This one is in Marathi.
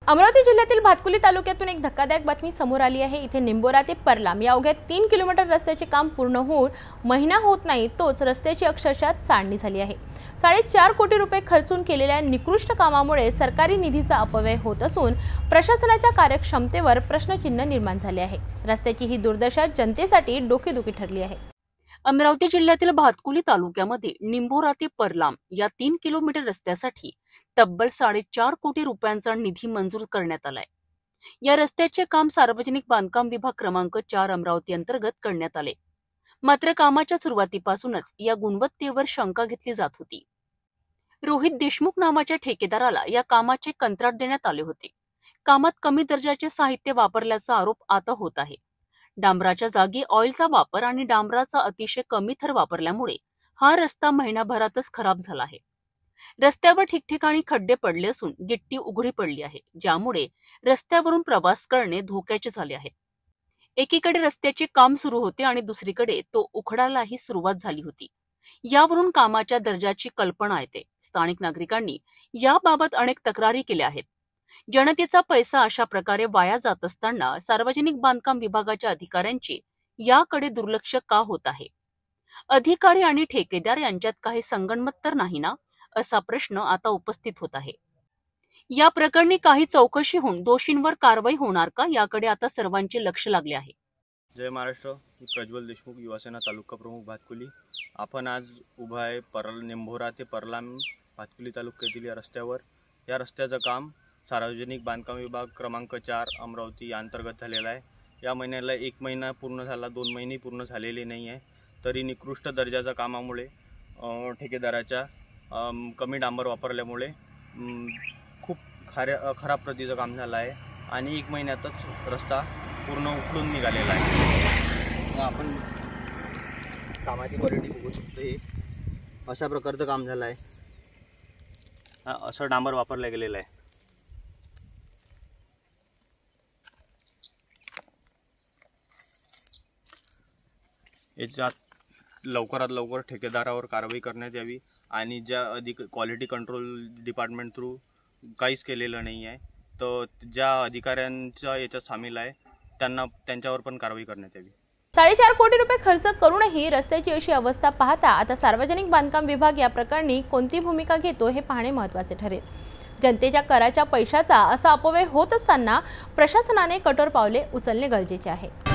अमरावती जिल्ह्यातील भातकुली तालुक्यातून एक धक्कादायक बातमी समोर आली आहे। इथे निंबोरा ते परलाम या अवघ्या 3 किलोमीटर रस्त्याचे काम पूर्ण होऊन महिना होत नाही तोच रस्त्याची अक्षरशः चाळणी झाली आहे। 4.5 कोटी रुपये खर्चून केलेल्या निकृष्ट कामामुळे सरकारी निधीचा अपव्यय होत असून प्रशासनाच्या कार्यक्षमतेवर प्रश्नचिन्ह निर्माण झाले आहे। रस्त्याची ही दुर्दशा जनतेसाठी डोकेदुखी ठरली आहे। अमरावती जिल्ह्यातील भातकुली तालुक्यामध्ये निंबोरा ते परलाम या 3 किलोमीटर रस्त्यासाठी तब्बल 4.5 कोटी रुपयांचा निधी मंजूर करण्यात आलाय। या रस्त्याचे काम सार्वजनिक बांधकाम विभाग क्रमांक 4 अमरावती अंतर्गत करण्यात आले। मात्र कामाच्या सुरुवातीपासूनच या गुणवत्तेवर शंका घेतली जात होती। रोहित देशमुख नावाच्या ठेकेदाराला या कामाचे कंत्राट देण्यात आले होते। कामात कमी दर्जाचे साहित्य वापरल्याचा आरोप आता होत आहे। डांबराच्या जागी ऑइलचा वापर आणि डांबराचा अतिशय कमी थर वापरल्यामुळे हा रस्ता महिनाभरातच खराब झाला आहे। रस्त्यावर ठिकठिकाणी खड्डे पडले असून गिट्टी उघडी पडली आहे, ज्यामुळे रस्त्यावरून प्रवास करणे धोक्याचे झाले आहे। एकीकडे रस्त्याचे काम सुरू होते आणि दुसरीकडे तो उखडायलाही सुरुवात झाली होती। यावरून कामाच्या दर्जाची कल्पना येते। स्थानिक नागरिकांनी याबाबत अनेक तक्रारी केल्या आहेत। जनतेचा पैसा अशा प्रकारे वाया जात असताना सार्वजनिक बांधकाम विभागाच्या अधिकाऱ्यांचे याकडे दुर्लक्ष का होत आहे? अधिकारी आणि ठेकेदार यांच्यात काही संगनमत तर नाही ना, असा प्रश्न आता उपस्थित होत आहे। या प्रकरणी काही चौकशी होऊन दोषींवर कारवाई होणार का, याकडे आता सर्वांचे लक्ष लागले आहे। जय महाराष्ट्र, मी प्रज्वल देशमुख, युवासेना तालुका प्रमुख भातकुली। आपण आज उभा आहे निंबोरा ते परलाम भातकुली तालुक्यातील या रस्त्यावर। या रस्त्याचं काम सार्वजनिक बांधकाम विभाग क्रमांक 4 अमरावती या अंतर्गत झालेला आहे। या महिन्याला 1 महिना पूर्ण झाला, 2 महिने पूर्ण झालेले नाही आहे, तरी निकृष्ट दर्जाच्या कामामुळे ठेकेदाराच्या कमी डांबर वापरल्यामुळे खूप खराब प्रतीचं काम झालं आहे आणि 1 महिन्यातच रस्ता पूर्ण उखडून निघालेला आहे। आपण कामाची क्वालिटी बघू शकतो। हे अशा प्रकारचं काम झालं आहे। असं डांबर वापरलं गेलेलं आहे। याच्यात लवकरात लवकर ठेकेदारावर कारवाई करण्यात यावी आणि ज्या क्वालिटी कंट्रोल डिपार्टमेंट थ्रू काहीच केलेलं नाही आहे, तर ज्या अधिकाऱ्यांचा याच्यात सामील आहे त्यांच्यावर पण कारवाई करण्यात यावी। 4.5 कोटी रुपये खर्च करूनही रस्त्याची अशी अवस्था पाहता आता सार्वजनिक बांधकाम विभाग या प्रकरणी कोणती भूमिका घेतो हे पाहणे महत्त्वाचे ठरेल। जनतेच्या कराच्या पैशाचा असा अपव्यय होत असताना प्रशासनाने कठोर पावले उचलणे गरजेचे आहे।